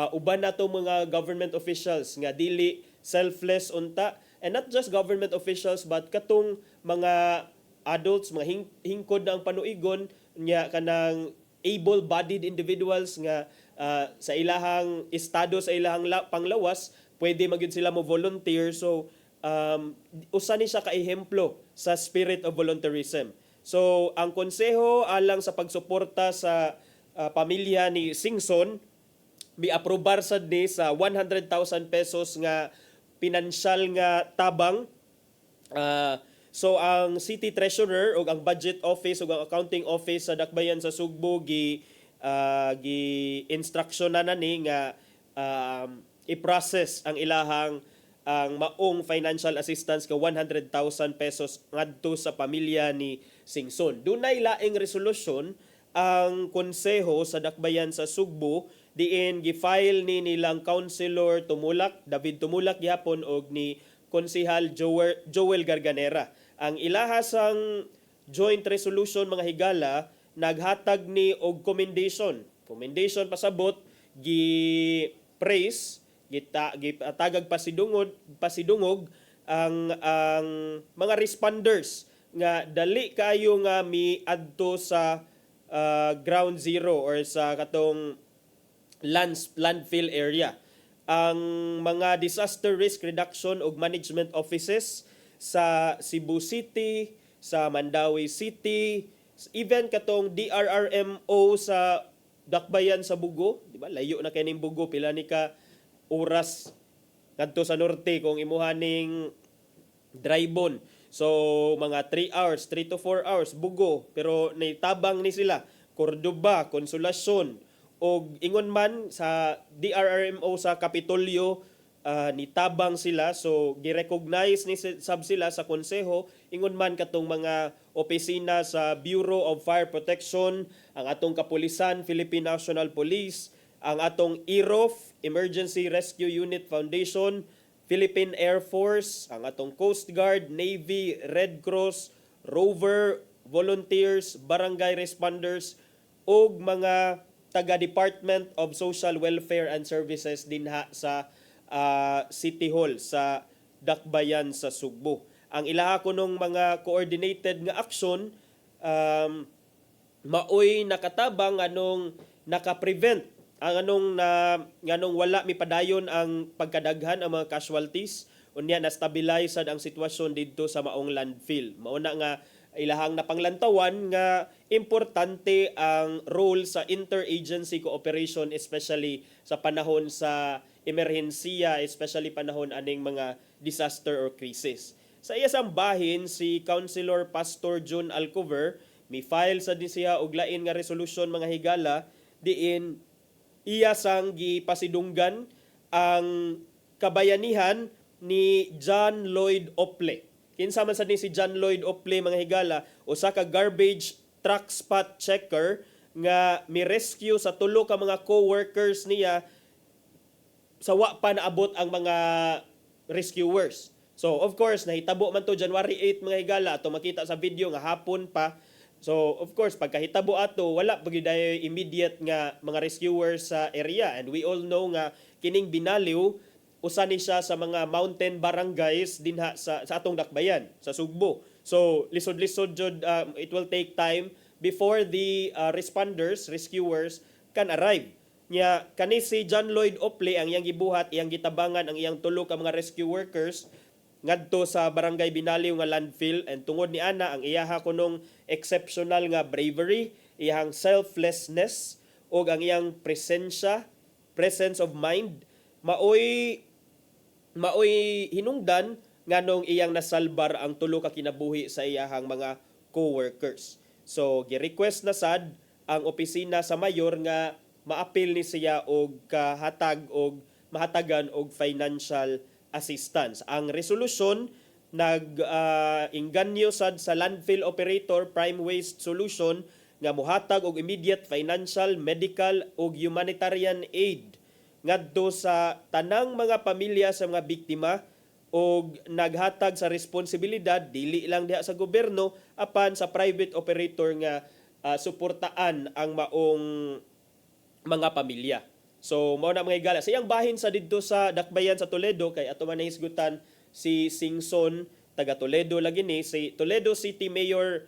uban natong mga government officials nga dili selfless unta, and not just government officials but katong mga adults, mga hingkod na ang panuigon nya kanang able-bodied individuals nga sa ilahang estado, sa ilahang panglawas, pwede magyud sila mo volunteer. So, usa ni siya ka-ehemplo sa spirit of volunteerism. So, ang konseho alang sa pagsuporta sa pamilya ni Singson, mi-aprobar sad ni sa 100,000 pesos nga pinansyal nga tabang. So, ang City Treasurer o ang Budget Office o ang Accounting Office sa Dakbayan sa Sugbo gi-instruction na ni nga i-process ang ilahang ang maong financial assistance ka 100,000 pesos ngadto sa pamilya ni Singson. Dunay laing resolusyon ang konseho sa Dakbayan sa Sugbo diin gi-file ni nilang Councilor Tumulak, David Tumulak gihapon og ni Konsehal Joel Garganera. Ang ilahasang joint resolution mga higala naghatag ni og commendation pasabot gi-praise gitagag pasidungog ang mga responders nga dali kayo nga miadto sa ground zero or sa katong landfill area. Ang mga disaster risk reduction ug management offices sa Cebu City, sa Mandawi City, even katong DRRMO sa Dakbayan sa Bugo, di ba? Layo na kay ning Bugo, pila ni ka oras ngadto sa norte kung imuhaning drybon. So mga 3 hours, 3 to 4 hours bugo, pero naitabang ni sila Cordoba, Consolacion og ingon man sa DRRMO sa Kapitolyo, nitabang sila, so gi-recognize ni sab sila sa konseho. Ingon man katong mga opisina sa Bureau of Fire Protection, ang atong kapulisan, Philippine National Police, ang atong IROF, Emergency Rescue Unit Foundation, Philippine Air Force, ang atong Coast Guard, Navy, Red Cross, Rover, volunteers, barangay responders, og mga taga Department of Social Welfare and Services dinha sa City Hall sa Dakbayan sa Sugbo. Ang ilaha kunong mga coordinated nga action, maoy nakatabang anong naka-prevent ang anong wala mipadayon ang pagkadaghan ang mga casualties, unya na stabilize ang sitwasyon didto sa maong landfill. Mauna nga ilahang napanglantawan nga importante ang role sa interagency cooperation, especially sa panahon sa emerhensiya, especially panahon aning mga disaster or crisis. Sa iyang bahin, si Councilor Pastor John Alcover mi file sa din siya og lain nga resolution mga higala diin iya sang gipasidunggan ang kabayanihan ni John Lloyd Ople. Kinsa man sa ni si John Lloyd Ople mga higala, usa ka garbage truck spot checker nga mi-rescue sa tulo ka mga co-workers niya sa wa pa naabot ang mga rescuers. So of course nahitabo man to January 8 mga higala, ato makita sa video nga hapon pa. So of course pagkahitabo ato wala pagid immediate nga mga rescuers sa area, and we all know nga kining Binaliw usa ni siya sa mga mountain barangays dinha sa atong Dakbayan sa Sugbo. So lisod-lisod jud, it will take time before the rescuers can arrive. Nya kani si John Lloyd Ople ang iyang gibuhat, iyang gitabangan ang iyang tulo ka mga rescue workers ngadto sa barangay Binaliw nga landfill, and tungod ni ana ang iyaha kunong exceptional nga bravery, iyang selflessness ug ang iyang presence of mind maoy hinungdan nganong iyang nasalbar ang tulo ka kinabuhi sa iyahang mga co-workers. So gi-request na sad ang opisina sa mayor nga maapil ni siya og mahatagan og financial assistance. Ang resolusyon inganyo sad sa landfill operator Prime Waste Solution nga mohatag og immediate financial, medical ug humanitarian aid ngadto sa tanang mga pamilya sa mga biktima og naghatag sa responsibilidad dili lang diha sa gobyerno apan sa private operator nga suportaan ang maong mga pamilya. So mao na mga higala sa iyang bahin sa didto sa Dakbayan sa Toledo, kay ato man nahisgutan si Singson taga Toledo lagi ni si Toledo City Mayor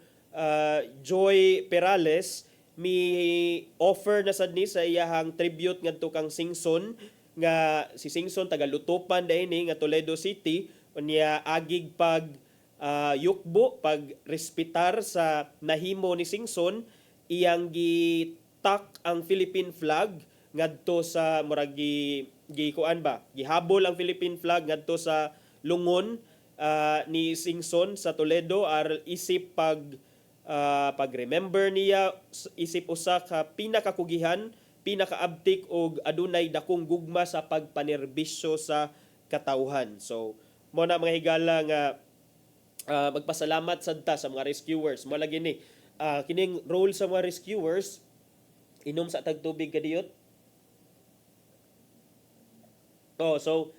Joy Perales mi offer na sad ni sa iyahang tribute ngadto kang Singson nga si Singson taga Lutupan dinhi nga Toledo City, unya agig pag yukbo pag respetar sa nahimo ni Singson, iyang gitak ang Philippine flag ngadto sa murag gihabol ang Philippine flag ngadto sa lungon ni Singson sa Toledo ar isip pag-remember niya, isip usa ka pinakakugihan, pinakaabtik og adunay dakong gugma sa pagpanerbisyo sa katawhan. So mo na mga higala nga magpasalamat sad ta sa mga rescuers. Mo lagi ni kining role sa mga rescuers, inom sa tagtubig kadiyot. So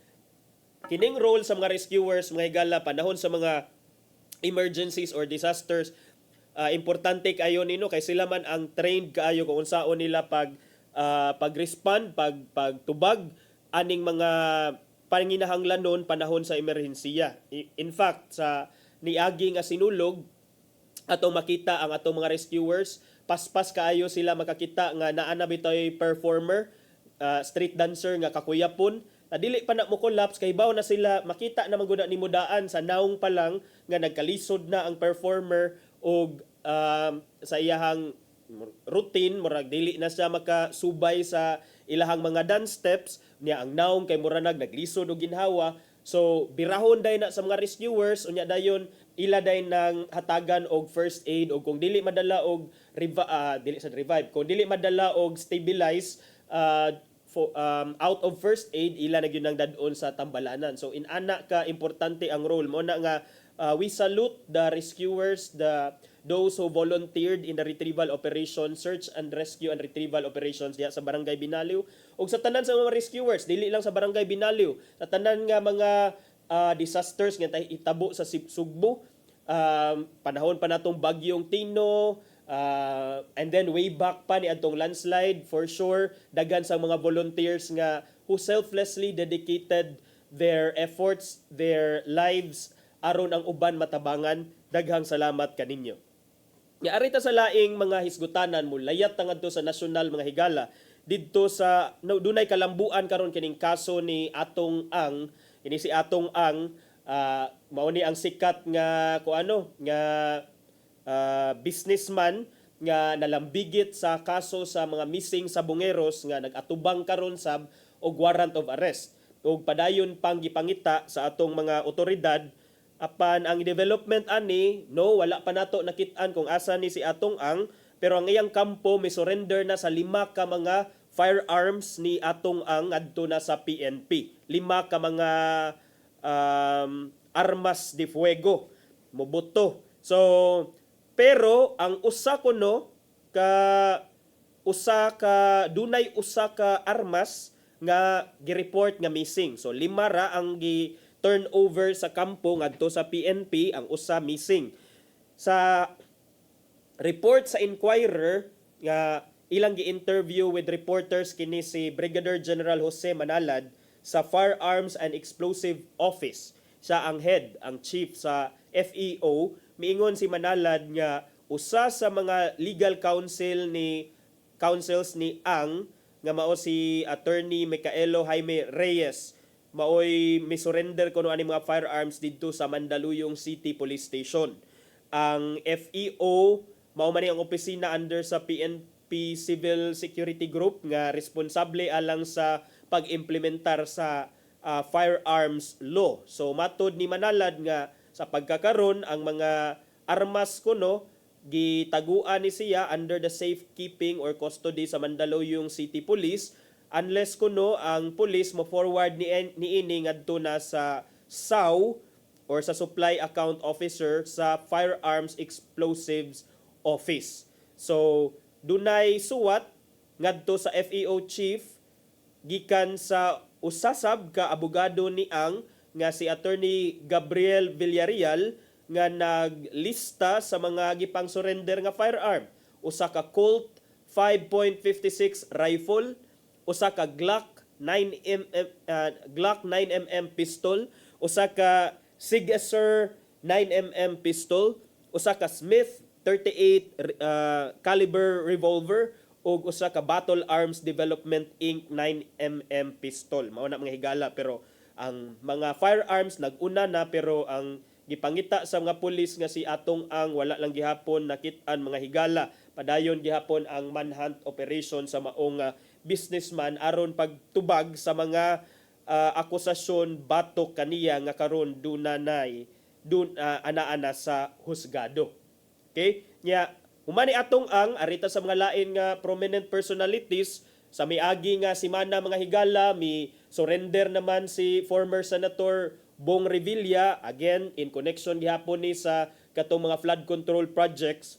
kining role sa mga rescuers mga higala panahon sa mga emergencies or disasters, importante kayo nino kay sila man ang trained kaayo kung unsaon nila pag-respond, pagtubag aning mga panginahanglanon panahon sa emerhensiya. In fact, sa niagi nga sinulog atong makita ang atong mga rescuers, paspas kaayo sila makakita nga naa na bitoy performer, street dancer nga kakuyapon, na dili pa na mo collapse kay baw na sila makita na maguna ni mudaan sa naong pa lang nga nagkalisod na ang performer og sa iyahang routine, murag dili na siya makasubay sa ilahang mga dance steps niya, ang naong kay mura naglisod og ginhawa. So birahon day na sa mga rescuers unya dayon ila day ng hatagan og first aid o kung dili madala og revive, kung dili madala og stabilize out of first aid, ila na gyud nang dadon sa tambalanan. So inana ka importante ang role mo na nga. We salute the rescuers, those who volunteered in the retrieval operation, search and rescue and retrieval operations diya sa Barangay Binaliw. O sa tanan sa mga rescuers, dili lang sa Barangay Binaliw, sa tanan nga mga disasters nga itabo sa Sugbo, panahon pa natong bagyong Tino, and then way back pa ni atong landslide, for sure daghan sa mga volunteers nga who selflessly dedicated their efforts, their lives aron ang uban matabangan. Daghang salamat kaninyo. Nga arita sa laing mga hisgutanan mo layat ngadto sa nasyonal mga higala didto sa dunay kalambuan karon kining kaso ni Atong Ang. Ini si Atong Ang, mao ni ang sikat nga businessman nga nalambigit sa kaso sa mga missing sa Bungeros nga nagatubang karon sab og warrant of arrest ug padayon pang gipangita sa atong mga otoridad apan ang development ani wala pa nato nakit-an kung asa ni si Atong Ang, pero ang iyang kampo may surrender na sa 5 ka mga firearms ni Atong Ang adto na sa PNP. 5 ka mga armas de fuego moboto. So pero ang dunay usa ka armas nga gi-report nga missing. So 5 ra ang turnover sa kampo ngadto sa PNP, ang usa missing. Sa report sa Inquirer nga ilang gi-interview with reporters kini si Brigadier General Jose Manalad sa Firearms and Explosive Office. Siya ang head, ang chief sa FEO. Miingon si Manalad nga usa sa mga legal counsels ni Ang nga mao si Attorney Micaelo Jaime Reyes, maoy misurrender kuno ani mga firearms didto sa Mandaluyong City Police Station. Ang FEO mao man ang opisina under sa PNP Civil Security Group nga responsable alang sa pag-implementar sa firearms law. So matod ni Manalad nga sa pagkakaron ang mga armas kuno gitaguan ni siya under the safekeeping or custody sa Mandaluyong City Police unless kuno ang police mo forward niini ngadto na sa SAW or sa Supply Account Officer sa Firearms Explosives Office. So dunay suwat ngadto sa FEO chief gikan sa usasab ka abogado ni Ang nga si Attorney Gabriel Villarreal nga naglista sa mga gipang surrender nga firearm. Usa ka Colt 5.56 rifle, usa ka Glock 9mm pistol, usa ka Sigessor 9mm pistol, usa ka Smith 38 caliber revolver ug usa ka Battle Arms Development Inc 9mm pistol. Mao na mga higala, pero ang mga firearms nag-una na, pero ang gipangita sa mga pulis nga si Atong Ang wala lang gihapon nakit-an mga higala. Padayon gihapon ang manhunt operation sa maong businessman aron pagtubag sa mga akusasyon batok kaniya nga karon ana sa husgado. Okay? Nya humani Atong Ang arita sa mga lain nga prominent personalities sa miagi nga simana mga higala, mi surrender naman si former Senator Bong Revilla, again in connection gihapon ni sa katong mga flood control projects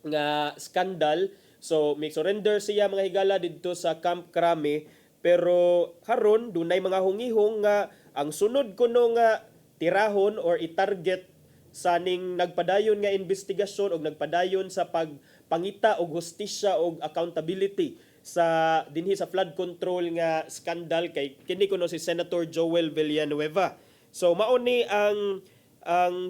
nga skandal. So may surrender siya mga higala didto sa Camp Crame, pero karon dunay mga hungihong nga ang sunod kuno nga tirahon or i-target sa ning nagpadayon nga investigasyon o nagpadayon sa pagpangita og hustisya o accountability sa dinhi sa flood control nga skandal kay kini kuno si Senator Joel Villanueva. So mao ni ang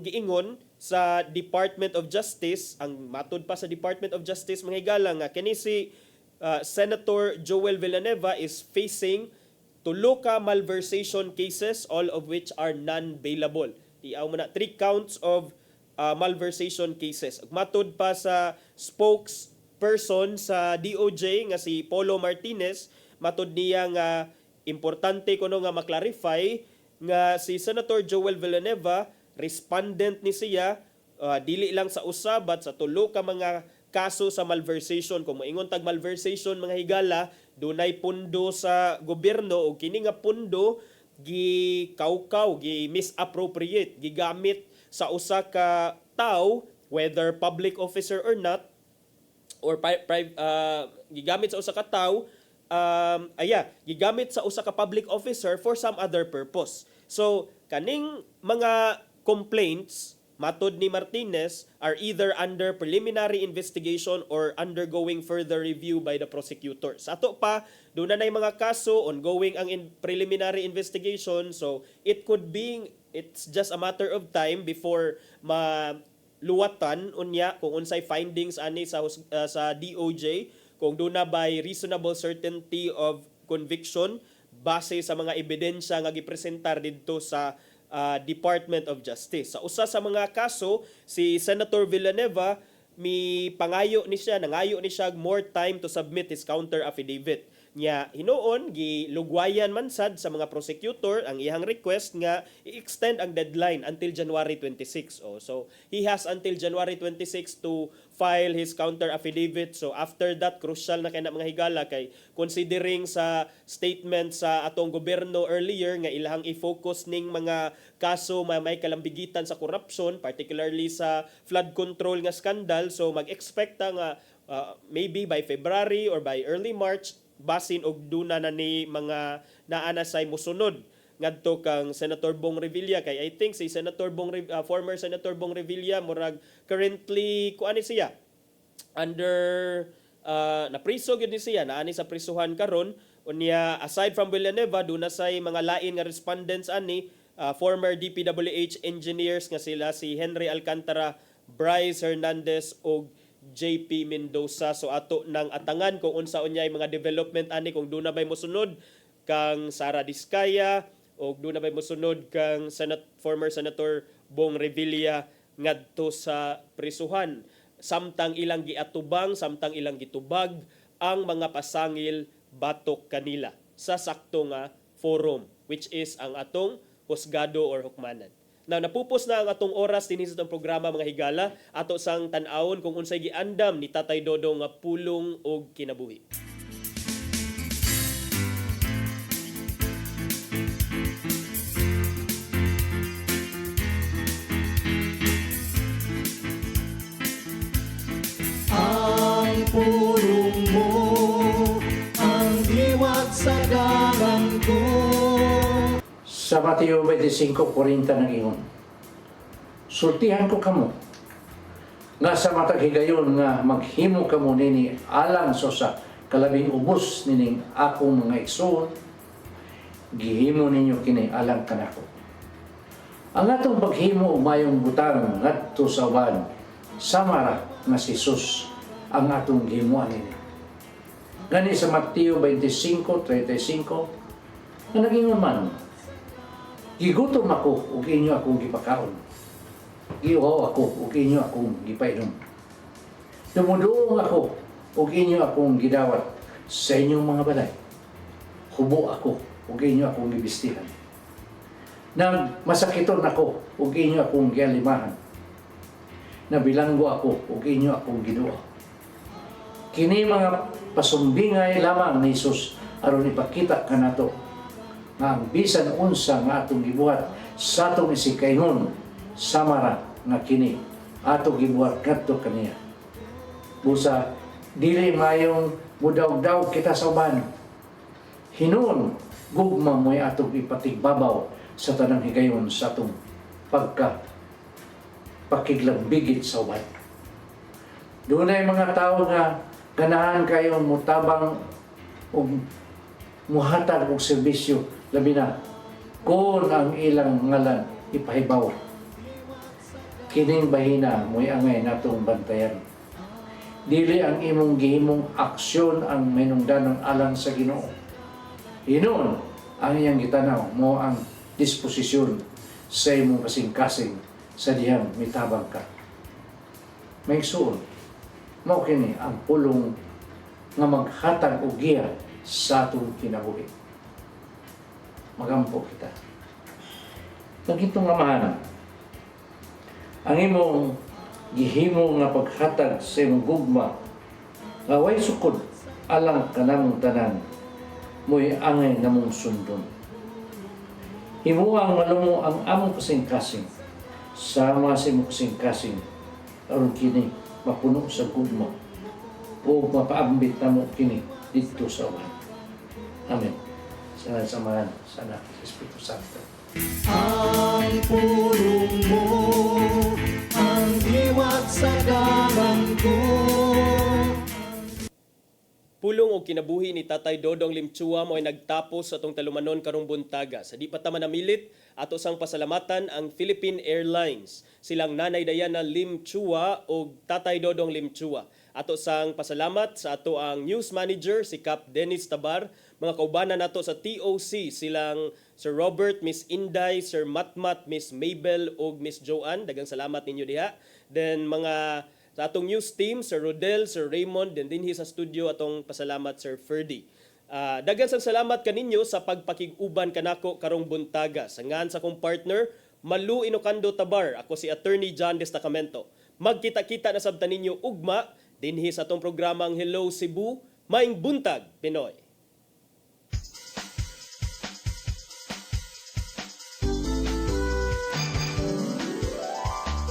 giingon sa Department of Justice, ang matud pa sa Department of Justice mga higala nga kini si Senator Joel Villanueva is facing 2 ka malversation cases, all of which are non-bailable. Tiaw mo na 3 counts of malversation cases. Matud pa sa spokesperson sa DOJ nga si Polo Martinez, matud niya nga importante kuno nga maklarify nga si Senator Joel Villanueva respondent ni siya, dili lang sa usa but sa tulo ka mga kaso sa malversation. Kung moingon tag malversation mga higala, dunay pundo sa gobyerno o kini nga pundo gikawkaw, gi-misappropriate, gigamit sa usa ka tawo, whether public officer or not, or gigamit sa usa ka tawo, gigamit sa usa ka public officer for some other purpose. So kaning mga complaints matod ni Martinez are either under preliminary investigation or undergoing further review by the prosecutor. Sa ato pa, doon na mga kaso, ongoing ang preliminary investigation. So, it's just a matter of time before maluwatan unya kung unsay findings ani sa DOJ, kung doon na by reasonable certainty of conviction base sa mga ebidensya nga gipresentar didto sa Department of Justice. Sa usa sa mga kaso, si Senator Villanueva, nangayo ni siya more time to submit his counter affidavit. Nya hinoon gilugwayan man sad sa mga prosecutor ang iyang request nga i-extend ang deadline until January 26. So he has until January 26 to file his counter affidavit. So after that, crucial na kay na mga higala kay considering sa statement sa atong gobyerno earlier nga ilahang i-focus ning mga kaso may kalambigitan sa corruption, particularly sa flood control nga scandal. So mag-expect nga maybe by February or by early March basin og duna na ni mga naanasay musunod ngadto kang Senator Bong Revilla, kay I think si former Senator Bong Revilla murag currently kuani siya under napriso gyud ni siya, naani sa prisuhan karon. Unya aside from Villanueva, duna say mga lain nga respondents ani, former DPWH engineers nga sila si Henry Alcantara, Bryce Hernandez og JP Mendoza. So ato nang atangan kung unsa unyay mga development ani, kung doon na bay mosunod kang Sara Diskaya o doon na bay mosunod kang former Senator Bong Revilla ngadto sa prisuhan, samtang ilang giatubang, samtang ilang gitubag ang mga pasangil batok kanila sa sakto nga forum, which is ang atong husgado or hukmanan. Now, napupos na ang atong oras din sa itong programa mga higala. Ato sang tan-awon kung unsay giandam ni Tatay Dodong nga pulong og kinabuhi. Ang pulong mo, ang diwag sa dalan ko. Sa Mateo 25:40 ng ingon, sultihan ko kamo nga sa matag higayon nga maghimo kamo nini alang sa kalabing ubos nining akong mga igsoon, gihimo ninyo kini alang kanako. Ang atong paghimo mayong butang ngadto sa uban, samara nga si Jesus ang atong gihimuan nini. Gani sa Mateo 25:35 nga nagingon man, gigutom ako ug inyo akong gipakaon. Giuhaw ako ug inyo akong gipainom. Dumuduong ako ug inyo akong gidawat sa inyong mga balay. Hubo ako ug inyo akong gibistihan. Nagmasakiton ako ug inyo akong gialimahan. Nabilanggo ako ug inyo akong giduwa. Kini mga pasumbingay lamang ni Jesus aron ipakita kanato nga ang bisan unsa nga atong gibuhat sa atong isikaingon, samara nga kini atong gibuhat ngadto kaniya. Busa dili mayong mudaw-daw kita sa uban. Hinuon gugma mo'y atong ipatigbabaw sa tanang higayon sa atong pakiglambigit sa uban. Doon ay mga tao nga ganahan kayo mutabang o muhatag og serbisyo, labi na kung ang ilang ngalan ipahibaw. Kining bahina mo'y angay natong bantayan. Dili ang imong gihimong aksyon ang minungdanon alang sa Ginoo. Hinuon ang iyang gitanaw mo ang disposisyon sa imong kasing-kasing sa dihang mitabang ka. May suon, mao kini ang pulong nga maghatag og giya sa atong kinabuhi. Magampo kita. Nagitong amahanan, ang imong gihimo nga paghatag sa imong gugma nga way sukod alang kanamong tanan mo'y angay namong sundon. Himuang malumo ang among kasing-kasing sama sa imong kasing-kasing aron kini mapuno sa gugma o mapaambit namo kini dito sa uwan. Amen. Sa ngalan sa Ama, sa Anak, sa Espiritu Santo. Ang pulong mo, ang diwat sa galang ko. Pulong o kinabuhi ni Tatay Dodong Limchua mo ay nagtapos sa atong talumanon karong buntaga. Sa di pa ta manamilit, ato sang pasalamatan ang Philippine Airlines. Silang Nanay Diana Limchua o Tatay Dodong Limchua. Ato sang pasalamat sa ato ang news manager si Cap Dennis Tabar, mga kaubanan nato sa TOC silang Sir Robert, Miss Inday, Sir Matmat, Miss Mabel ug Miss Joanne. Daghang salamat ninyo diha. Then mga sa atong news team, Sir Rodel, Sir Raymond, then dinhi sa studio atong pasalamat Sir Ferdy. Daghan sang salamat kaninyo sa pagpakig-uban kanako karong buntaga. Sa ngan sa kong partner, Malu Inocando Tabar, ako si Attorney John Destacamento. Magkita-kita na sabtan ninyo ugma dinhi sa atong programang Hello Cebu, Maing Buntag, Pinoy.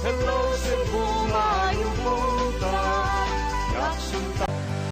Hello Cebu,